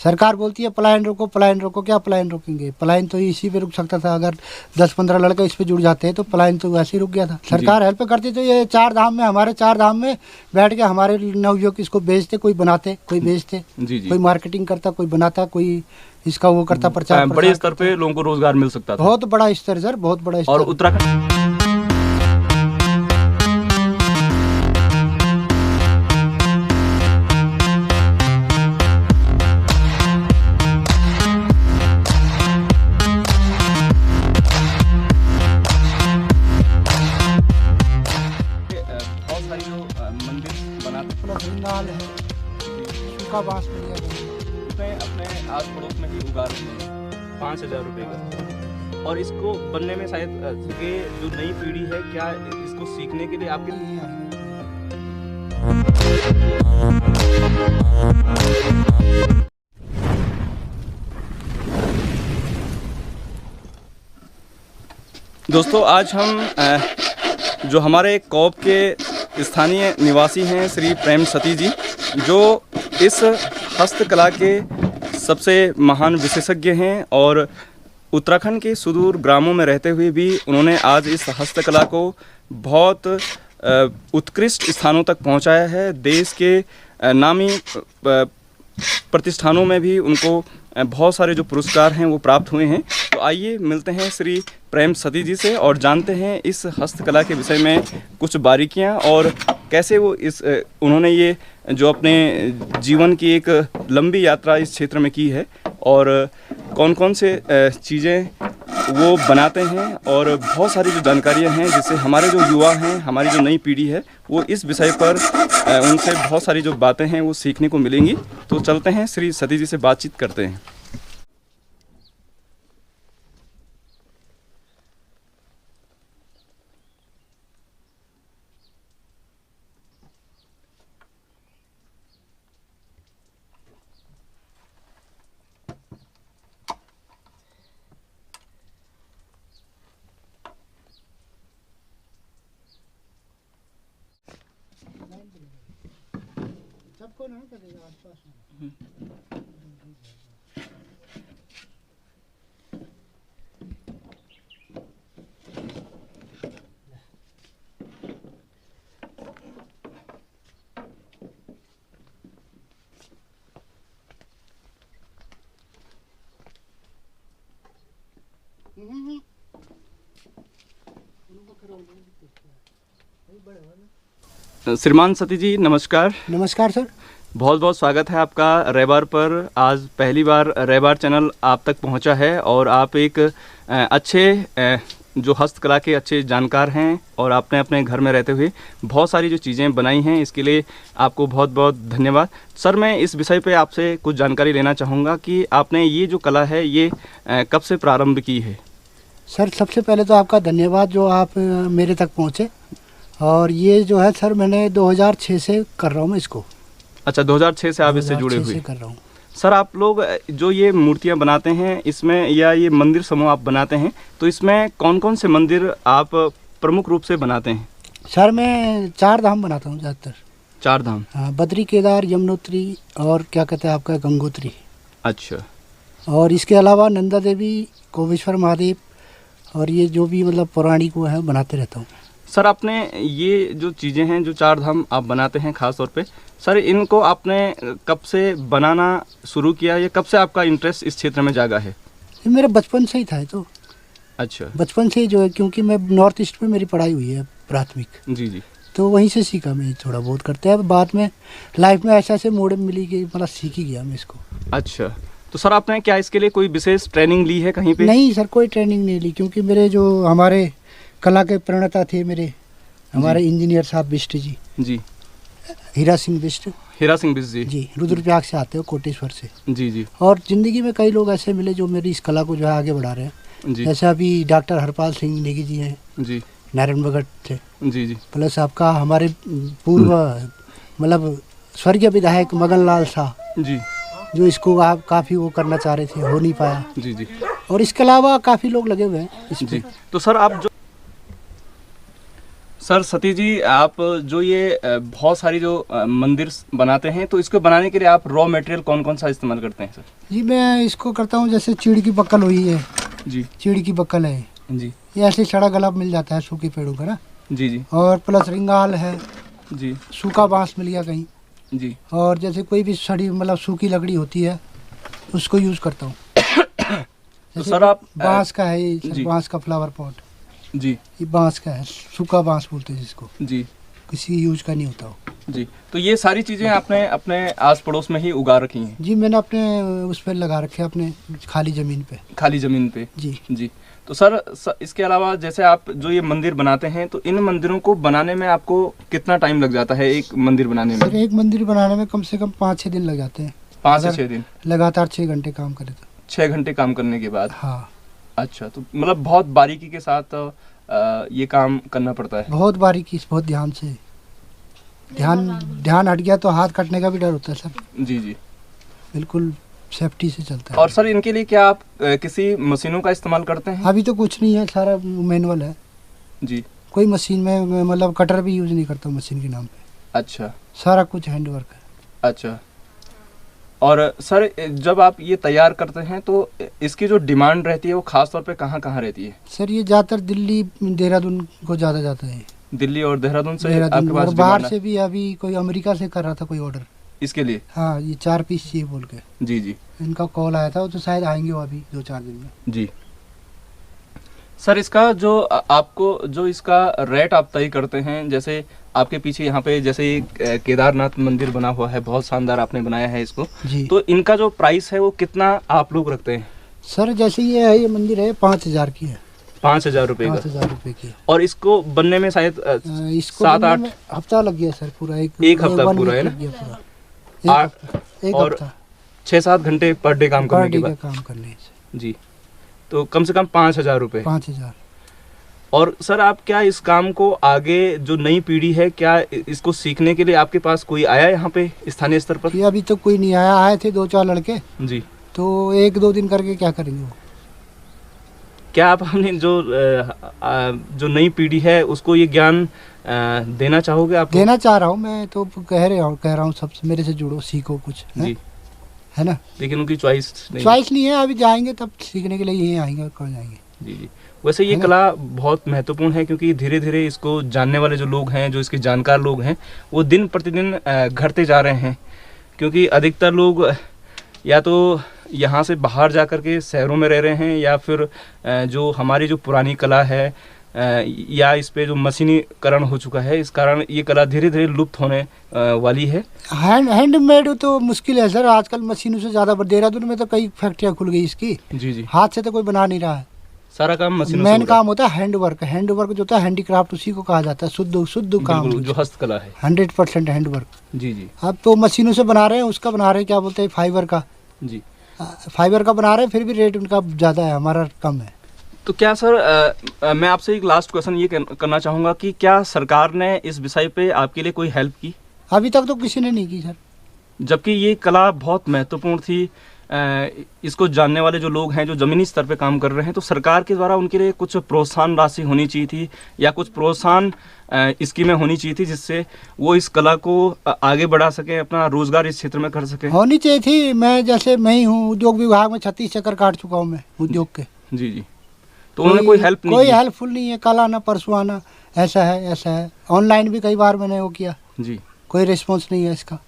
सरकार बोलती है पलायन रोको, पलायन रोको। क्या पलायन रोकेंगे? पलायन तो इसी पे रुक सकता था। अगर 10-15 लड़के इस पे जुड़ जाते हैं तो पलायन तो वैसे ही रुक गया था। सरकार हेल्प करती तो ये 4 धाम में, हमारे 4 धाम में बैठ के हमारे नवयुवक इसको बेचते, कोई बनाते, कोई बेचते, कोई मार्केटिंग करता, कोई बनाता, कोई इसका वो करता, प्रचार बड़े स्तर पे लोगों को रोजगार मिल सकता था। बहुत बड़ा स्तर सर, बहुत बड़ा स्तर। और उत्तराखंड है, सूखा बांस मिल गया, अपने आस पड़ोस में ही उगा रहे हैं 5,000 रुपए का। और इसको बनने में शायद ये जो नई पीढ़ी है, क्या इसको सीखने के लिए आपके दोस्तों, आज हम जो हमारे कौप के स्थानीय निवासी हैं श्री प्रेम सती जी, जो इस हस्तकला के सबसे महान विशेषज्ञ हैं और उत्तराखंड के सुदूर ग्रामों में रहते हुए भी उन्होंने आज इस हस्तकला को बहुत उत्कृष्ट स्थानों तक पहुंचाया है। देश के नामी प्रतिष्ठानों में भी उनको बहुत सारे जो पुरस्कार हैं वो प्राप्त हुए हैं। तो आइए मिलते हैं श्री प्रेम सती जी से और जानते हैं इस हस्तकला के विषय में कुछ बारीकियां और कैसे वो उन्होंने ये जो अपने जीवन की एक लंबी यात्रा इस क्षेत्र में की है और कौन कौन से चीज़ें वो बनाते हैं और बहुत सारी जो जानकारियां हैं जिससे हमारे जो युवा हैं, हमारी जो नई पीढ़ी है, वो इस विषय पर उनसे बहुत सारी जो बातें हैं वो सीखने को मिलेंगी। तो चलते हैं श्री सती जी से बातचीत करते हैं। सबको नहीं करेगा आसपास में। श्रीमान सती जी नमस्कार। नमस्कार सर। बहुत बहुत स्वागत है आपका रैबार पर। आज पहली बार रैबार चैनल आप तक पहुंचा है और आप एक अच्छे जो हस्तकला के अच्छे जानकार हैं और आपने अपने घर में रहते हुए बहुत सारी जो चीज़ें बनाई हैं, इसके लिए आपको बहुत बहुत धन्यवाद। सर, मैं इस विषय पे आपसे कुछ जानकारी लेना चाहूँगा कि आपने ये जो कला है ये कब से प्रारंभ की है? सर, सबसे पहले तो आपका धन्यवाद जो आप मेरे तक पहुँचे। और ये जो है सर, मैंने 2006 से कर रहा हूँ मैं इसको। अच्छा, 2006 से आप इससे जुड़े हुए कर रहा हूँ। सर, आप लोग जो ये मूर्तियाँ बनाते हैं इसमें या ये मंदिर समूह आप बनाते हैं, तो इसमें कौन कौन से मंदिर आप प्रमुख रूप से बनाते हैं? सर, मैं 4 धाम बनाता हूँ ज़्यादातर। 4 धाम? हाँ, बद्री, केदार, यमुनोत्री और क्या कहते हैं आपका गंगोत्री। अच्छा। और इसके अलावा नंदा देवी, कोपेश्वर महादेव और ये जो भी मतलब पौराणिक वो है बनाते रहता हूँ। सर, आपने ये जो चीज़ें हैं जो 4 धाम आप बनाते हैं ख़ास तौर पे, सर इनको आपने कब से बनाना शुरू किया? ये कब से आपका इंटरेस्ट इस क्षेत्र में जागा है? ये मेरे बचपन से ही था तो। अच्छा। बचपन से ही जो है, क्योंकि मैं नॉर्थ ईस्ट में मेरी पढ़ाई हुई है प्राथमिक। जी जी। तो वहीं से सीखा मैं थोड़ा बहुत करते हैं। बाद में लाइफ में ऐसे ऐसे मोड़ मिली कि मतलब सीख ही गया मैं इसको। अच्छा, तो सर आपने क्या इसके लिए कोई विशेष ट्रेनिंग ली है कहीं पे? नहीं सर, कोई ट्रेनिंग नहीं ली, क्योंकि मेरे जो हमारे कला के प्रणेता थे मेरे हमारे इंजीनियर साहब बिष्ट जी। जी। हीरा सिंह बिष्ट। हीरा सिंह बिष्ट जी। जी, रुद्रप्रयाग से आते हो, कोटेश्वर से। जी जी। और ज़िंदगी में कई लोग ऐसे मिले जो मेरी इस कला को जो है आगे बढ़ा रहे हैं। जैसे अभी डॉक्टर हरपाल सिंह नेगी जी हैं जी, नारायण बगट थे। जी जी। प्लस आपका हमारे पूर्व मतलब स्वर्गीय विधायक मगन लाल शाह जी, जो इसको आप काफ़ी वो करना चाह रहे थे, हो नहीं पाया। जी जी। और इसके अलावा काफ़ी लोग लगे हुए हैं इस जी। तो सर सर सतीश जी, आप जो ये बहुत सारी जो मंदिर बनाते हैं, तो इसको बनाने के लिए आप रॉ मटेरियल कौन कौन सा इस्तेमाल करते हैं सर? जी मैं इसको करता हूँ, जैसे चीड़ की बक्कल हुई है, जी चीड़ की बक्कल है, जी ये ऐसे सड़ा गला मिल जाता है सूखे पेड़ों का ना, जी जी और प्लस रिंगाल है, जी सूखा बांस मिल गया कहीं, जी। और जैसे कोई भी सड़ी मतलब सूखी लकड़ी होती है उसको यूज करता हूँ। तो सर आप बांस का है ये जी। सर, बांस का फ्लावर पॉट, जी ये बांस का है, सूखा बांस बोलते हैं जिसको, जी किसी यूज का नहीं होता वो। जी। तो ये सारी चीज़ें आपने अपने आस पड़ोस में ही उगा रखी हैं? जी मैंने अपने उस पर लगा रखे, अपने खाली जमीन पे। खाली ज़मीन पे? जी जी। तो सर इसके अलावा जैसे आप जो ये मंदिर बनाते हैं, तो इन मंदिरों को बनाने में आपको कितना टाइम लग जाता है, एक मंदिर बनाने सर, में? एक मंदिर बनाने में कम से कम 5-6 दिन लग जाते हैं। 5 से अगर 6 दिन? लगातार 6 घंटे काम करे तो। 6 घंटे काम करने के बाद? हाँ, अच्छा, तो मतलब बहुत बारीकी के साथ ये काम करना पड़ता है? बहुत बारीकी, बहुत ध्यान से, ध्यान हट गया तो हाथ कटने का भी डर होता है सर। जी जी। बिल्कुल सेफ्टी से चलता है। और सर इनके लिए क्या आप किसी मशीनों का इस्तेमाल करते हैं? अभी तो कुछ नहीं है, सारा मैनुअल है। जी। कोई मशीन में मतलब कटर भी यूज नहीं करता मशीन के नाम पे। अच्छा सारा कुछ हैंड वर्क है। अच्छा। और सर जब आप ये तैयार करते हैं, तो इसकी जो डिमांड रहती है वो खास तौर पे कहाँ कहाँ रहती है? सर ये ज़्यादातर दिल्ली देहरादून को ज़्यादा जाता है। दिल्ली और देहरादून से देहरादून आपके पास और बाहर डिमांड से भी, अभी कोई अमेरिका से कर रहा था कोई ऑर्डर इसके लिए? हाँ, ये 4 पीस चाहिए बोल के जी जी इनका कॉल आया था, वो तो शायद आएंगे वो अभी 2-4 दिन में। जी। सर इसका जो आपको जो इसका रेट आप तय करते हैं, जैसे आपके पीछे यहाँ पे जैसे एक केदारनाथ मंदिर बना हुआ है, बहुत शानदार आपने बनाया है इसको, जी तो इनका जो प्राइस है वो कितना आप लोग रखते हैं? सर जैसे ये है, ये मंदिर है 5,000 की है। 5,000 रुपये का? 5,000 रुपये की है। और इसको बनने में शायद इसको 7-8 बनने में हफ्ता लग गया सर, पूरा एक हफ्ता 1 पूरा वीक है ना? लग गया पूरा। एक और हफ्ता 6-7 घंटे पर डे काम पर करने के डे का बाद? काम करने से जी। तो कम से कम 5,000 रुपये। 5,000। और सर आप क्या इस काम को आगे जो नई पीढ़ी है, क्या इसको सीखने के लिए आपके पास कोई आया यहाँ पे स्थानीय स्तर पर? ये अभी तो कोई नहीं आया, आए थे 2-4 लड़के, जी। तो 1-2 दिन करके क्या करेंगे वो। क्या आप अपनी जो नई पीढ़ी है उसको ये ज्ञान देना चाहोगे आप? देना चाह रहा हूँ मैं, तो कह रहा हूँ सबसे, मेरे से जुड़ो, सीखो कुछ, जी। है ना? लेकिन उनकी चॉइस नहीं? चॉइस नहीं है, अभी जाएंगे तब सीखने के लिए यहीं आएंगे और कहाँ जाएंगे। जी जी। वैसे ये कला बहुत महत्वपूर्ण है, क्योंकि धीरे धीरे इसको जानने वाले जो लोग हैं, जो इसके जानकार लोग हैं, वो दिन प्रतिदिन घटते जा रहे हैं। क्योंकि अधिकतर लोग या तो यहाँ से बाहर जा कर के शहरों में रह रहे हैं, या फिर जो हमारी जो पुरानी कला है, या इस पे जो मशीनीकरण हो चुका है, इस कारण ये कला धीरे धीरे लुप्त होने वाली है। हैंडमेड तो मुश्किल है सर आजकल, मशीनों से ज़्यादा। देहरादून में तो कई फैक्ट्रियाँ खुल गई इसकी। जी जी। हाथ से तो कोई बना नहीं रहा है, सारा काम मशीनों से। मेन काम होता है हैंडवर्क। हैंडवर्क जो होता है हैंडीक्राफ्ट, उसी को कहा जाता है, शुद्ध काम जो हस्तकला है। 100% हैंडवर्क। जी जी। अब तो मशीनों से बना रहे हैं, उसका बना रहे हैं, क्या बोलते हैं, फाइबर का। जी, फाइबर का बना रहे हैं, फिर भी रेट उनका ज़्यादा है, हमारा कम है। तो क्या सर मैं आपसे एक लास्ट क्वेश्चन ये करना चाहूँगा कि क्या सरकार ने इस विषय पे आपके लिए कोई हेल्प की? अभी तक तो किसी ने नहीं की सर। जबकि ये कला बहुत महत्वपूर्ण थी, इसको जानने वाले जो लोग हैं, जो ज़मीनी स्तर पे काम कर रहे हैं, तो सरकार के द्वारा उनके लिए कुछ प्रोत्साहन राशि होनी चाहिए थी, या कुछ प्रोत्साहन स्कीमें होनी चाहिए थी, जिससे वो इस कला को आगे बढ़ा सकें, अपना रोजगार इस क्षेत्र में कर सकें। होनी चाहिए थी। मैं ही हूँ उद्योग विभाग में, 36 चक्कर काट चुका हूँ मैं उद्योग के। जी जी। तो उन्होंने कोई हेल्प नहीं, कोई हेल्पफुल नहीं है। कल आना परसों आना, ऐसा है। ऑनलाइन भी कई बार मैंने वो किया जी, कोई रिस्पॉन्स नहीं है इसका।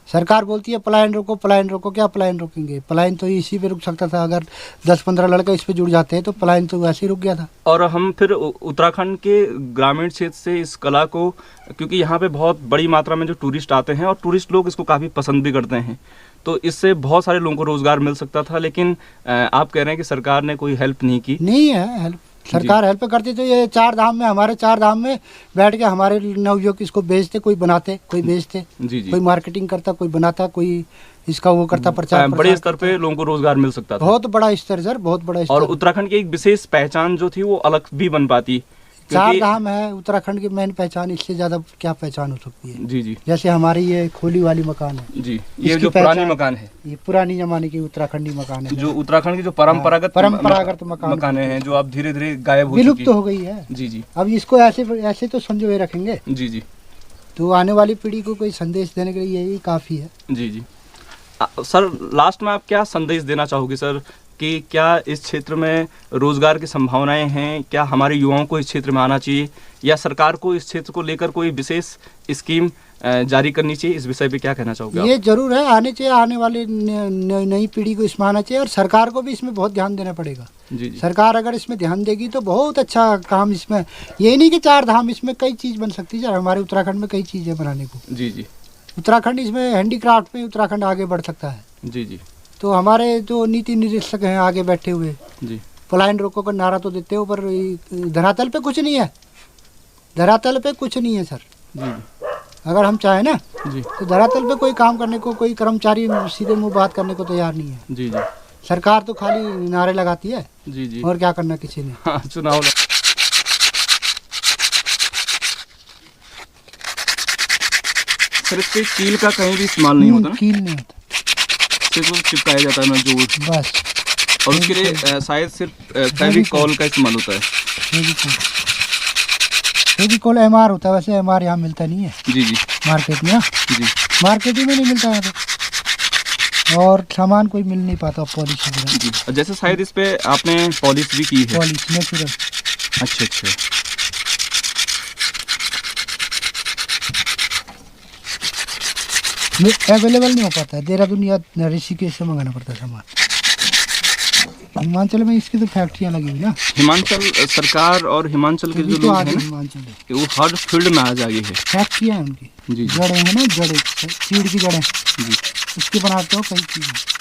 सरकार बोलती है पलायन रोको, पलायन रोको। क्या पलायन रोकेंगे? पलायन तो इसी पे रुक सकता था, अगर 10-15 लड़के इस पे जुड़ जाते हैं तो पलायन तो वैसे ही रुक गया था। और हम फिर उत्तराखंड के ग्रामीण क्षेत्र से इस कला को, क्योंकि यहाँ पे बहुत बड़ी मात्रा में जो टूरिस्ट आते हैं, और टूरिस्ट लोग इसको काफ़ी पसंद भी करते हैं, तो इससे बहुत सारे लोगों को रोजगार मिल सकता था। लेकिन आप कह रहे हैं कि सरकार ने कोई हेल्प नहीं की। नहीं है हेल्प, सरकार हेल्प करती तो ये 4 धाम में, हमारे 4 धाम में बैठ के हमारे नवयुवक इसको बेचते, कोई बनाते, कोई बेचते, जी जी, कोई मार्केटिंग करता, कोई बनाता, कोई इसका वो करता, प्रचार बड़े स्तर पे लोगों को रोजगार मिल सकता था। बहुत बड़ा स्तर सर, बहुत बड़ा स्तर। और उत्तराखंड की एक विशेष पहचान जो थी वो अलग भी बन पाती, चार क्योंकि धाम है उत्तराखंड की मेन पहचान, इससे ज्यादा क्या पहचान हो सकती है। जी जी जैसे हमारी ये खोली वाली मकान है जी, ये इसकी जो पुरानी पहचान- मकान है, ये पुरानी जमाने की उत्तराखंडी मकान है जो उत्तराखंड की जो परंपरागत मकान मकाने हैं, जो अब धीरे धीरे गायब हो विलुप्त चुकी हो गई है। जी जी अब इसको ऐसे ऐसे तो संजोए रखेंगे जी जी तो आने वाली पीढ़ी को कोई संदेश देने के लिए यही काफी है। जी जी। सर लास्ट में आप क्या संदेश देना चाहोगे सर, कि क्या इस क्षेत्र में रोजगार की संभावनाएं हैं, क्या हमारे युवाओं को इस क्षेत्र में आना चाहिए, या सरकार को इस क्षेत्र को लेकर कोई विशेष स्कीम जारी करनी चाहिए, इस विषय पे क्या कहना चाहोगे आप? ये जरूर है, आने चाहिए, आने वाले नई पीढ़ी को इसमें आना चाहिए और सरकार को भी इसमें बहुत ध्यान देना पड़ेगा। जी जी सरकार अगर इसमें ध्यान देगी तो बहुत अच्छा काम इसमें, यही नहीं कि चार धाम, इसमें कई चीज़ बन सकती है। हमारे उत्तराखंड में कई चीज़ें बनाने को, जी जी उत्तराखंड इसमें हैंडीक्राफ्ट में उत्तराखंड आगे बढ़ सकता है। जी जी तो हमारे जो नीति निदेशक हैं आगे बैठे हुए, जी पलायन रोको का नारा तो देते हो, पर धरातल पे कुछ नहीं है, धरातल पे कुछ नहीं है सर। जी अगर हम चाहें ना जी तो धरातल पे कोई काम करने को, कोई कर्मचारी सीधे मुंह बात करने को तैयार नहीं है। जी जी सरकार तो खाली नारे लगाती है, जी जी और क्या करना किसी ने। हाँ, चुनाव सर, इस पे कील का कहीं भी इस्तेमाल नहीं होता ना, कील नहीं होता, सिर्फ वो चिपकाया जाता है ना जोर, बस और उसके लिए शायद सिर्फ फेविकॉल का इस्तेमाल होता है। फेविकॉल MR होता है, वैसे MR यहाँ मिलता नहीं है जी जी मार्केट में ना, जी मार्केट ही में नहीं मिलता है तो, और सामान कोई मिल नहीं पाता पॉलिश वगैरह। जी। और जैसे शायद इस पे आपने पॉलिश भी की है। पॉलिश नेचुरल, अच्छा अच्छा। अवेलेबल नहीं हो पाता है, देहरादून या ऋषिकेश से मंगाना पड़ता है सामान। हिमाचल में इसकी तो फैक्ट्रियाँ लगी हुई ना, हिमाचल सरकार और हिमाचल के जो तो लोग आगे हैं ना, हिमाचल है, कि वो हर फील्ड में आज आगे है। फैक्ट्रियाँ हैं उनकी, जी जी जड़ें हैं ना, जड़ें सीड की जड़ें, जी उसके बनाते हो कई चीज़ें।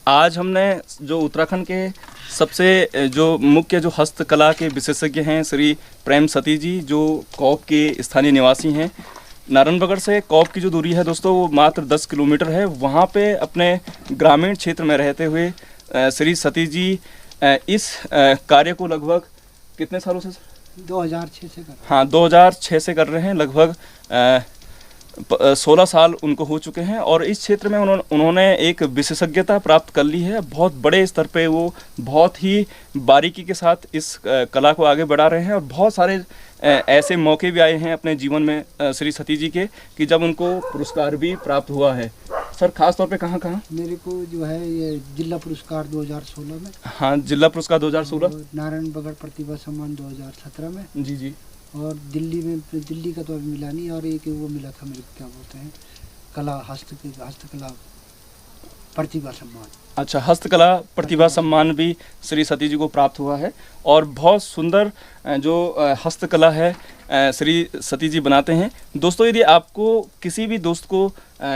आज हमने जो उत्तराखंड के सबसे जो मुख्य जो हस्तकला के विशेषज्ञ हैं श्री प्रेम सती जी, जो कौप के स्थानीय निवासी हैं। नारायणबगड़ से कौप की जो दूरी है दोस्तों वो मात्र 10 किलोमीटर है। वहाँ पे अपने ग्रामीण क्षेत्र में रहते हुए श्री सती जी इस कार्य को लगभग कितने सालों से? 2006 से कर, हाँ 2006 से कर रहे हैं। लगभग 16 साल उनको हो चुके हैं और इस क्षेत्र में उन्होंने एक विशेषज्ञता प्राप्त कर ली है। बहुत बड़े स्तर पे वो बहुत ही बारीकी के साथ इस कला को आगे बढ़ा रहे हैं और बहुत सारे ऐसे मौके भी आए हैं अपने जीवन में श्री सती जी के कि जब उनको पुरस्कार भी प्राप्त हुआ है। सर खास तौर पे कहाँ कहाँ? मेरे को जो है ये जिला पुरस्कार 2016 में, हाँ जिला पुरस्कार 2016, नारायणबगड़ प्रतिभा सम्मान 2017 में, जी जी, और दिल्ली में, दिल्ली का तो अभी मिला नहीं, और एक वो मिला था मेरे को, क्या बोलते हैं, कला हस्तकला प्रतिभा सम्मान। अच्छा, हस्तकला प्रतिभा सम्मान भी श्री सती जी को प्राप्त हुआ है। और बहुत सुंदर जो हस्तकला है श्री सती जी बनाते हैं। दोस्तों यदि आपको किसी भी दोस्त को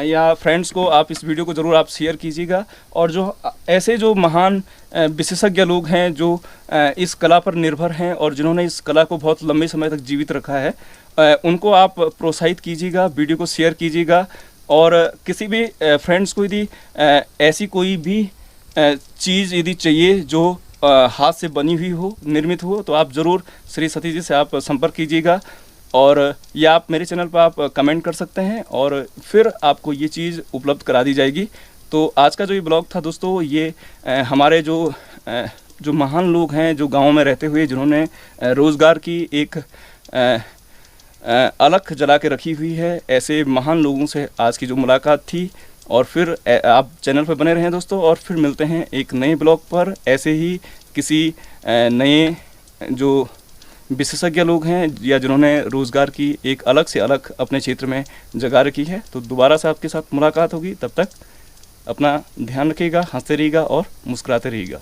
या फ्रेंड्स को आप इस वीडियो को ज़रूर आप शेयर कीजिएगा, और जो ऐसे जो महान विशेषज्ञ लोग हैं जो इस कला पर निर्भर हैं और जिन्होंने इस कला को बहुत लंबे समय तक जीवित रखा है, उनको आप प्रोत्साहित कीजिएगा, वीडियो को शेयर कीजिएगा। और किसी भी फ्रेंड्स को यदि ऐसी कोई भी चीज़ यदि चाहिए जो हाथ से बनी हुई हो, निर्मित हो, तो आप ज़रूर श्री सती जी से आप संपर्क कीजिएगा। और या आप मेरे चैनल पर आप कमेंट कर सकते हैं और फिर आपको ये चीज़ उपलब्ध करा दी जाएगी। तो आज का जो ये ब्लॉग था दोस्तों, ये हमारे जो महान लोग हैं जो गाँव में रहते हुए जिन्होंने रोज़गार की एक अलख जला के रखी हुई है, ऐसे महान लोगों से आज की जो मुलाकात थी। और फिर आप चैनल पर बने रहें दोस्तों, और फिर मिलते हैं एक नए ब्लॉग पर, ऐसे ही किसी नए जो विशेषज्ञ लोग हैं या जिन्होंने रोज़गार की एक अलग से अलग अपने क्षेत्र में जगह रखी है। तो दोबारा से आपके साथ मुलाकात होगी, तब तक अपना ध्यान रखिएगा, हंसते रहिएगा और मुस्कुराते रहिएगा।